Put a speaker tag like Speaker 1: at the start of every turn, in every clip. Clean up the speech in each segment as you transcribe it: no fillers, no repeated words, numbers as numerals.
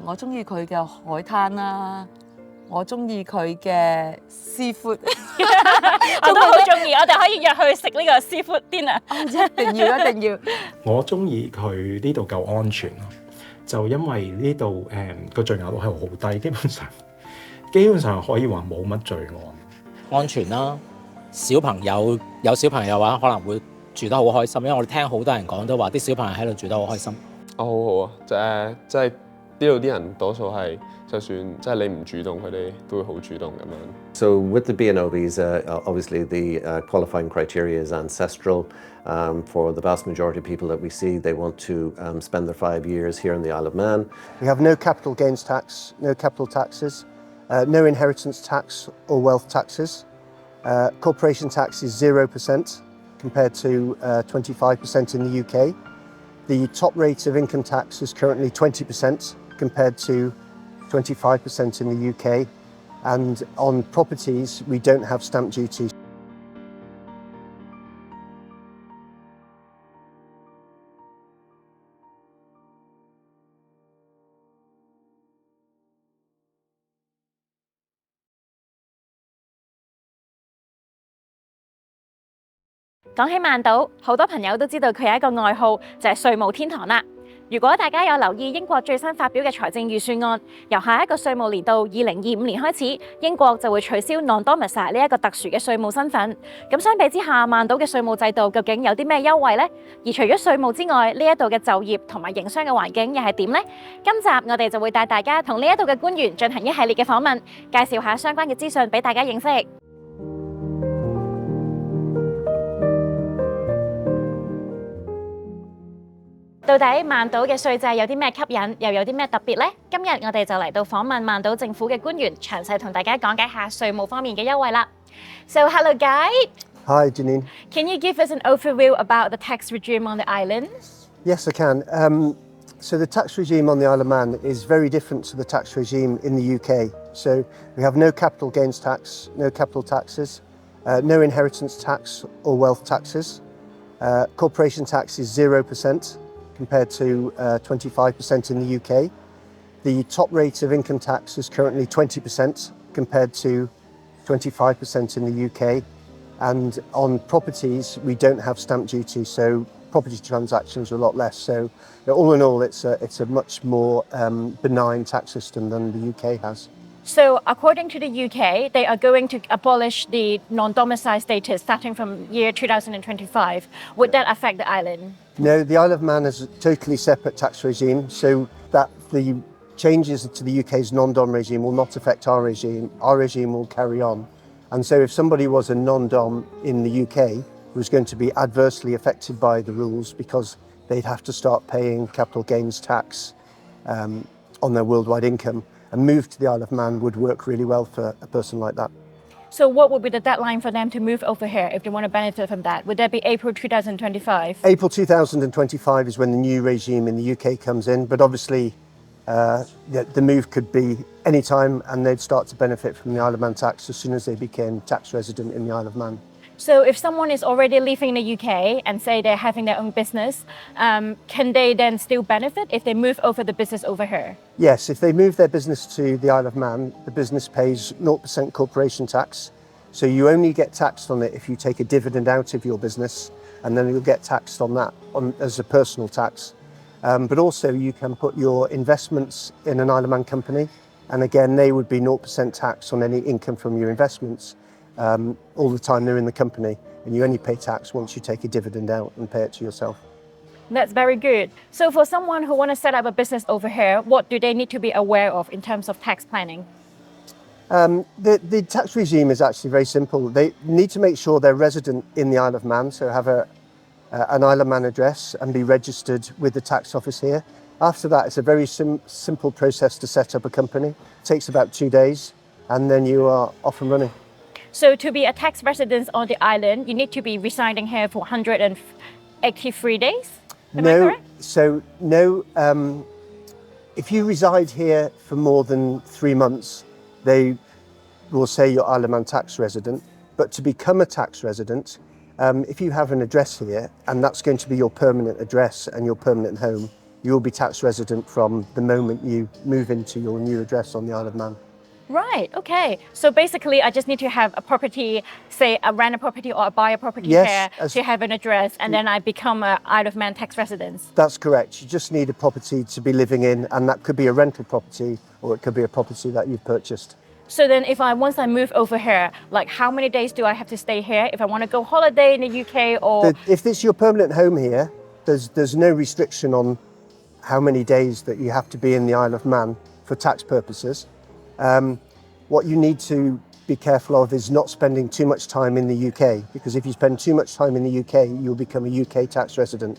Speaker 1: 我中意佢嘅海灘啦，我中意佢嘅 seafood，
Speaker 2: 我都好中意，我哋可以約去食呢個 seafood dinner。
Speaker 1: 一定要一定要。
Speaker 3: 我中意佢呢度夠安全咯，就因為呢度個罪案率係好低，基本上可以話冇乜罪案。
Speaker 4: 安全啦，小朋友有小朋友嘅話可能會住得好開心，因為我哋聽好多人講都話啲小朋友喺度住得好開心。
Speaker 5: 好好啊，即係呢度啲人多數係，就算即係你唔主動，佢哋都會好主動咁樣。
Speaker 6: So with the B&O visa, obviously the qualifying criteria is ancestral. For the vast majority of people that we see, they want to spend their 5 years here in the Isle of Man.
Speaker 7: We have no capital gains tax, no capital taxes, no inheritance tax or wealth taxes. Corporation tax is 0% compared to 25% in the UK. The top rate of income tax is currently 20% compared to 25% in the UK. And on properties, we don't have stamp duty.
Speaker 2: 講起曼島，好多朋友都知道佢有一個愛好就係稅務天堂啦。如果大家有留意英國最新發表嘅財政預算案，由下一個稅務年度2025年開始，英國就會取消 non-domicile 呢一個特殊嘅稅務身份。咁相比之下，曼島嘅稅務制度究竟有啲咩優惠呢？而除咗稅務之外，呢一度嘅就業同埋營商嘅環境又係點呢？今集我哋就會帶大家同呢一度嘅官員進行一系列嘅訪問，介紹下相關嘅資訊俾大家認識。到底曼島嘅稅制有啲咩吸引，又有啲咩特別呢？今日我哋就嚟到訪問曼島政府嘅官員，詳細同大家講解下稅務方面嘅優惠啦。So hello, guide.
Speaker 7: Hi, Janine.
Speaker 2: Can you give us an overview about the tax regime on the island?
Speaker 7: Yes, I can. So the tax regime on the Isle of Man is very different to the tax regime in the UK. So we have no capital gains tax, no capital taxes, no inheritance tax or wealth taxes. Corporation tax is 0%. Compared to 25% in the UK. The top rate of income tax is currently 20% compared to 25% in the UK. And on properties, we don't have stamp duty, so property transactions are a lot less. So all in all, it's a much more benign tax system than the UK has.
Speaker 2: So according to the UK, they are going to abolish the non-domicile status starting from year 2025. Would that affect the island?
Speaker 7: No, the Isle of Man is a totally separate tax regime, so that the changes to the UK's non-dom regime will not affect our regime. Our regime will carry on. And so if somebody was a non-dom in the UK, was going to be adversely affected by the rules because they'd have to start paying capital gains tax on their worldwide income, and move to the Isle of Man would work really well for a person like that.
Speaker 2: So what would be the deadline for them to move over here if they want to benefit from that? Would that be April 2025?
Speaker 7: April 2025 is when the new regime in the UK comes in, but obviously the move could be any time and they'd start to benefit from the Isle of Man tax as soon as they became tax resident in the Isle of Man.
Speaker 2: So if someone is already living in the UK and say they're having their own business, can they then still benefit if they move over the business over here?
Speaker 7: Yes, if they move their business to the Isle of Man, the business pays 0% corporation tax. So you only get taxed on it if you take a dividend out of your business, and then you'll get taxed on that as a personal tax. But also you can put your investments in an Isle of Man company, and again, they would be 0% tax on any income from your investments. All the time they're in the company, and you only pay tax once you take a dividend out and pay it to yourself.
Speaker 2: That's very good. So for someone who want to set up a business over here, what do they need to be aware of in terms of tax planning?
Speaker 7: The tax regime is actually very simple. They need to make sure they're resident in the Isle of Man, so have an Isle of Man address and be registered with the tax office here. After that, it's a very simple process to set up a company. It takes about 2 days, and then you are off and running.
Speaker 2: So to be a tax resident on the island, you need to be residing here for 183 days? Am I correct?
Speaker 7: So no, if you reside here for more than 3 months, they will say you're Isle of Man tax resident. But to become a tax resident, if you have an address here, and that's going to be your permanent address and your permanent home, you'll be tax resident from the moment you move into your new address on the Isle of Man.
Speaker 2: Right, okay. So basically, I just need to have a property, say I rent a property or I buy a property
Speaker 7: Yes,
Speaker 2: here to have an address, and then I become an Isle of Man tax resident.
Speaker 7: That's correct. You just need a property to be living in, and that could be a rental property or it could be a property that you've purchased.
Speaker 2: So then once I move over here, like how many days do I have to stay here if I want to go holiday in the UK or...
Speaker 7: If it's your permanent home here, there's no restriction on how many days that you have to be in the Isle of Man for tax purposes. What you need to be careful of is not spending too much time in the UK, because if you spend too much time in the UK, you'll become a UK tax resident.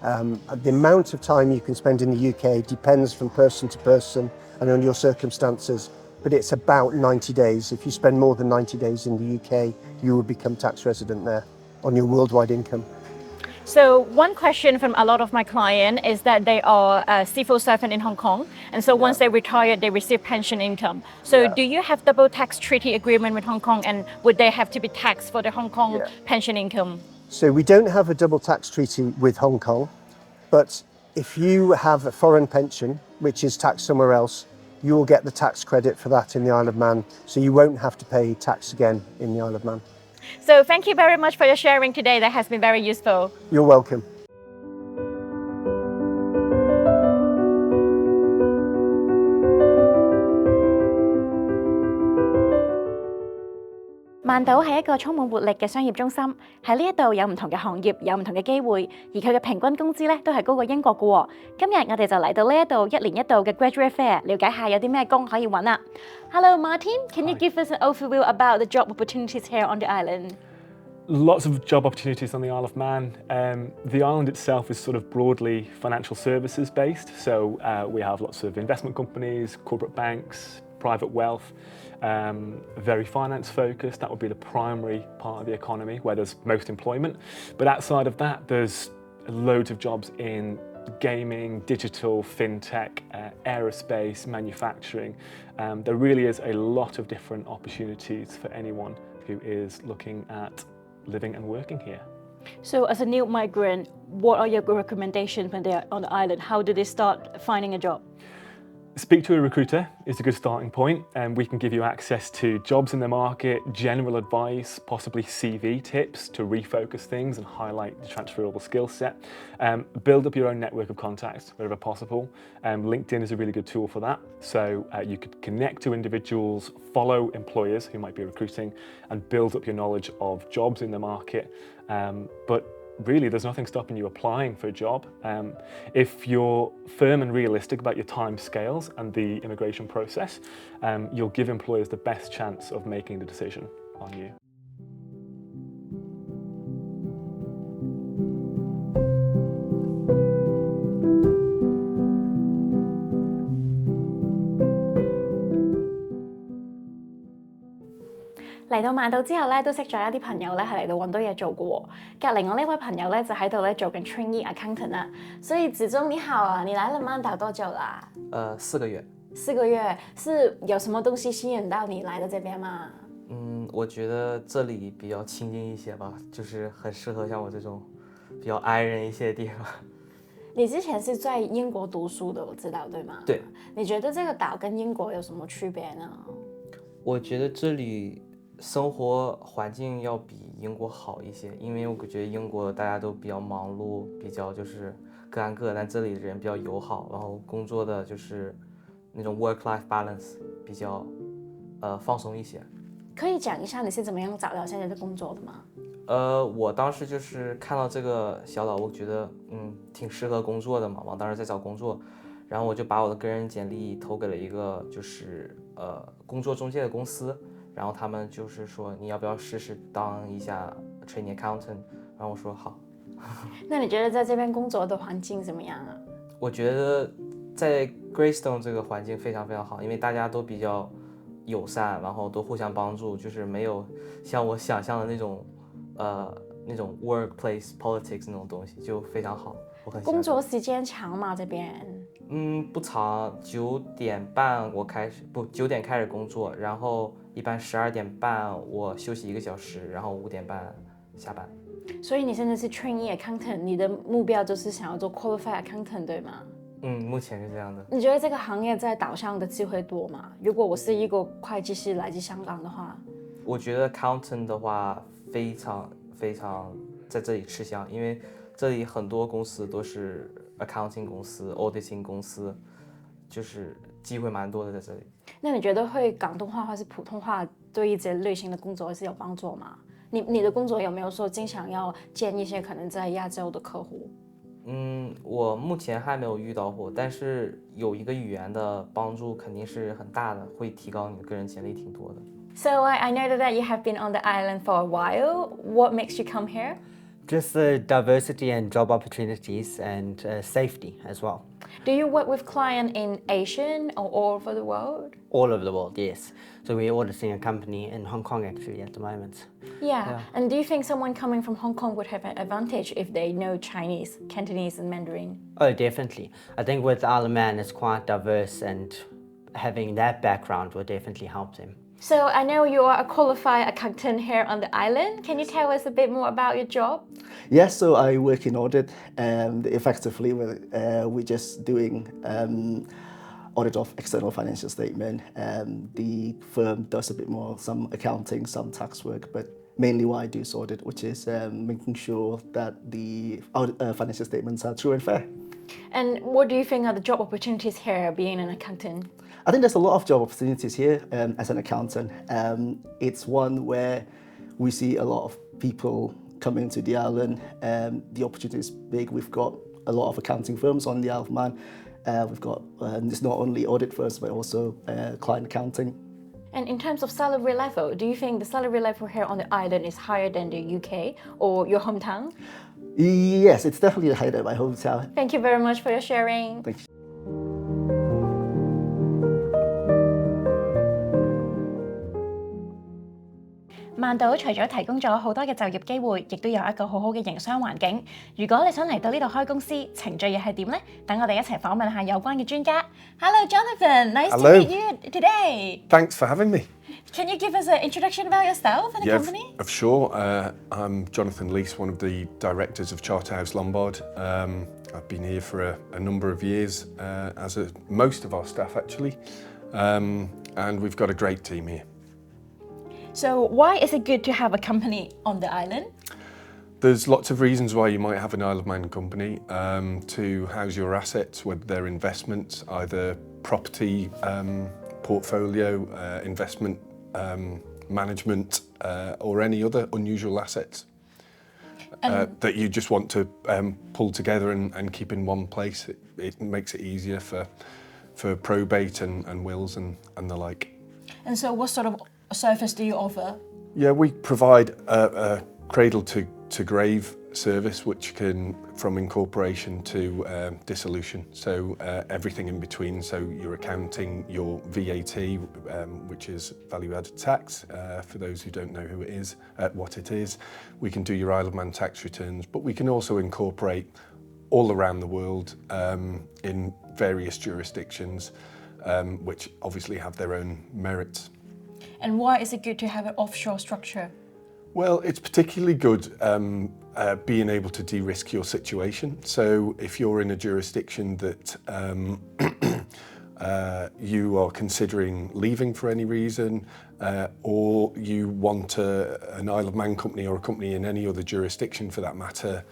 Speaker 7: The amount of time you can spend in the UK depends from person to person and on your circumstances, but it's about 90 days. If you spend more than 90 days in the UK, you will become tax resident there on your worldwide income.
Speaker 2: So one question from a lot of my clients is that they are civil servant in Hong Kong, and so once they retire, they receive pension income. So do you have double tax treaty agreement with Hong Kong, and would they have to be taxed for the Hong Kong pension income?
Speaker 7: So we don't have a double tax treaty with Hong Kong, but if you have a foreign pension, which is taxed somewhere else, you will get the tax credit for that in the Isle of Man, so you won't have to pay tax again in the Isle of Man.
Speaker 2: So thank you very much for your sharing today. That has been very useful.
Speaker 7: You're welcome.
Speaker 2: 曼島係一個充滿活力嘅商業中心，喺呢一度有唔同嘅行業，有唔同嘅機會，而佢嘅平均工資咧都係高過英國嘅喎。今日我哋就嚟到呢一度一年一度嘅 Graduate Fair， 了解下有啲咩工可以揾啦。Hello Martin, can you give us an overview about the job opportunities here on the island?
Speaker 8: Lots of job opportunities on the Isle of Man. The island itself is sort of broadly financial services based, so we have lots of investment companies, corporate banks, private wealth, very finance focused. That would be the primary part of the economy where there's most employment. But outside of that, there's loads of jobs in gaming, digital, fintech, aerospace, manufacturing. There really is a lot of different opportunities for anyone who is looking at living and working here.
Speaker 2: So as a new migrant, what are your recommendations when they're on the island? How do they start finding a job?
Speaker 8: Speak to a recruiter is a good starting point, and we can give you access to jobs in the market, general advice, possibly CV tips to refocus things and highlight the transferable skill set. Build up your own network of contacts wherever possible. LinkedIn is a really good tool for that. So you could connect to individuals, follow employers who might be recruiting, and build up your knowledge of jobs in the market. But really, there's nothing stopping you applying for a job. If you're firm and realistic about your time scales and the immigration process, you'll give employers the best chance of making the decision on you.
Speaker 2: 嚟到曼島之後咧，都識咗一啲朋友咧，係嚟到揾到嘢做嘅喎。隔離我呢位朋友咧就喺度咧做緊 trainee accountant 啦。所以子忠你好啊，你來了曼島多久啦
Speaker 9: ？4個月。
Speaker 2: 4個月，是有什麼東西吸引到你來到這邊嗎？
Speaker 9: 我覺得這裡比較清靜一些吧，就是很適合像我這種比較 i 人一些的地方。
Speaker 2: 你之前是在英國讀書的，我知道，對嗎？
Speaker 9: 對。
Speaker 2: 你覺得這個島跟英國有什麼區別呢？
Speaker 9: 我覺得這裡生活環境要比英國好一些，因為我覺得英國大家都比較忙碌，比較就是各幹各，但這裡的人比較友好，然後工作的就是那種 work-life balance 比較放鬆一些。
Speaker 2: 可以講一下你是怎麼樣找到現在的工作的嗎？
Speaker 9: 我當時就是看到這個小島，我覺得挺適合工作的嘛，我當時在找工作，然後我就把我的個人簡歷投給了一個就是工作中介的公司。然後他們就是說你要不要試試當一下 trainee accountant， 然後我說好。
Speaker 2: 那你覺得在這邊工作的環境怎麼樣啊？
Speaker 9: 我覺得在 Greystone 這個環境非常非常好，因為大家都比較友善，然後都互相幫助，就是沒有像我想象的那種 workplace politics 那種東西，就非常好。我很喜歡。
Speaker 2: 工作時間長嗎？這邊？
Speaker 9: 不長，9點半9點開始工作，然後一般12點半我休息1個小時，然後5點半下班。
Speaker 2: 所以你現在是 trainee accountant， 你的目標就是想要做 qualified accountant， 對嗎？
Speaker 9: 目前是这样的。
Speaker 2: 你觉得这个行业在岛上的机会多吗？如果我是一个会计师来自香港的话，
Speaker 9: 我觉得 accountant 的话非常在这里吃香，因为这里很多公司都是 accounting 公司、auditing 公司，就是机会蛮多的在这里。
Speaker 2: 那你觉得会广东话或是普通话对于这类型的工作是有帮助吗？你的工作有没有说经常要见一些可能在亚洲的客户？
Speaker 9: 我目前还没有遇到过，但是有一个语言的帮助肯定是很大的，会提高你的个人潜力挺多的。
Speaker 2: So I know that you have been on the island for a while. What makes you come here?
Speaker 10: Just the diversity and job opportunities and safety as well.
Speaker 2: Do you work with clients in Asia or all over the world?
Speaker 10: All over the world, yes. So we're auditing a company in Hong Kong actually at the moment.
Speaker 2: Yeah. And do you think someone coming from Hong Kong would have an advantage if they know Chinese, Cantonese and Mandarin?
Speaker 10: Oh, definitely. I think with Isle of Man it's quite diverse and having that background will definitely help them.
Speaker 2: So I know you are a qualified accountant here on the island. Can you tell us a bit more about your job?
Speaker 11: Yes, so I work in audit, and effectively we're just doing audit of external financial statement. The firm does a bit more, some accounting, some tax work, but mainly what I do is audit, which is making sure that the financial statements are true and fair.
Speaker 2: And what do you think are the job opportunities here being an accountant?
Speaker 11: I think there's a lot of job opportunities here as an accountant. It's one where we see a lot of people coming to the island. The opportunity is big. We've got a lot of accounting firms on the Isle of Man. We've got, it's not only audit firms, but also client accounting.
Speaker 2: And in terms of salary level, do you think the salary level here on the island is higher than the UK or your hometown?
Speaker 11: Yes, it's definitely higher than my hometown.
Speaker 2: Thank you very much for your sharing.
Speaker 11: Thank you.
Speaker 2: 曼島除咗提供咗好多嘅就業機會，亦都有一個好好嘅營商環境。如果你想嚟到呢度開公司，程序又係點呢？等我哋一齊訪問下有關嘅專家。Hello, Jonathan. Nice to meet you today.
Speaker 12: Thanks for having me.
Speaker 2: Can you give us an introduction about yourself and the company?
Speaker 12: Sure. I'm Jonathan Leese, one of the directors of Charterhouse Lombard. I've been here for a number of years, as most of our staff actually, and we've got a great team here.
Speaker 2: So why is it good to have a company on the island?
Speaker 12: There's lots of reasons why you might have an Isle of Man company to house your assets, whether they're investments, either property portfolio, investment management, or any other unusual assets that you just want to pull together and keep in one place. It makes it easier for probate and wills and the like.
Speaker 2: And so what sort of service do you offer?
Speaker 12: Yeah, we provide a cradle to grave service, which can from incorporation to dissolution. So everything in between. So your accounting, your VAT, which is value-added tax. For those who don't know who it is, what it is, we can do your Isle of Man tax returns, but we can also incorporate all around the world in various jurisdictions, which obviously have their own merits.
Speaker 2: And why is it good to have an offshore structure?
Speaker 12: Well, it's particularly good being able to de-risk your situation. So if you're in a jurisdiction that you are considering leaving for any reason, or you want an Isle of Man company or a company in any other jurisdiction for that matter,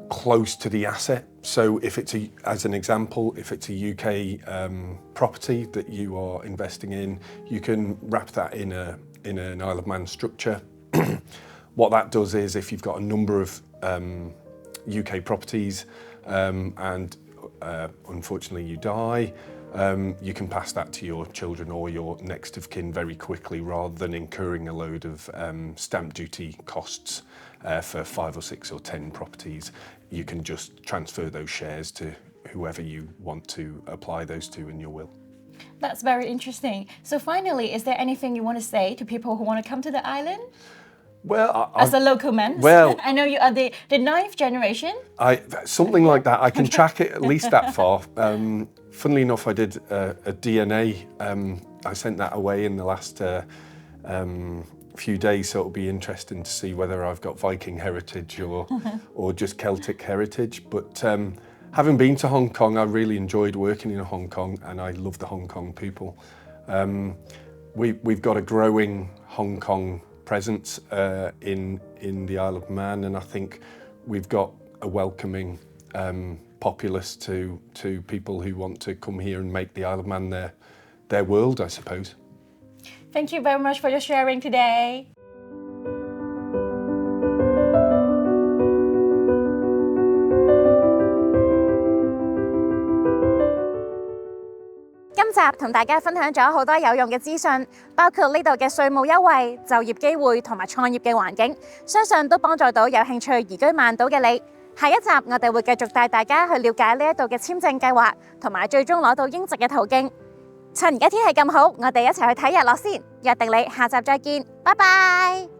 Speaker 12: close to the asset. So if it's as an example, if it's a UK property that you are investing in, you can wrap that in an Isle of Man structure. What that does is if you've got a number of UK properties and unfortunately you die, you can pass that to your children or your next of kin very quickly rather than incurring a load of stamp duty costs for 5 or 6 or 10 properties. You can just transfer those shares to whoever you want to apply those to in your will.
Speaker 2: That's very interesting. So finally, is there anything you want to say to people who want to come to the island?
Speaker 12: Well,
Speaker 2: as a local man,
Speaker 12: well,
Speaker 2: I know you are the 9th generation.
Speaker 12: Something like that. I can track it at least that far. Funnily enough, I did a DNA. I sent that away in the last few days, so it'll be interesting to see whether I've got Viking heritage or just Celtic heritage. But Having been to Hong Kong, I really enjoyed working in Hong Kong, and I love the Hong Kong people. We've got a growing Hong Kong presence in the Isle of Man, and I think we've got a welcoming populace to people who want to come here and make the Isle of Man their world, I suppose.
Speaker 2: Thank you very much for your sharing today. 今集同大家分享咗好多有用嘅資訊，包括呢度嘅稅務優惠、就業機會同埋創業嘅環境，相信都幫助到有興趣移居曼島嘅你。下一集我哋會繼續帶大家去了解呢一度嘅簽證計劃，同埋最終攞到英籍嘅途徑。趁而家天氣咁好，我哋一齊去睇日落先。約定你下集再見，拜拜。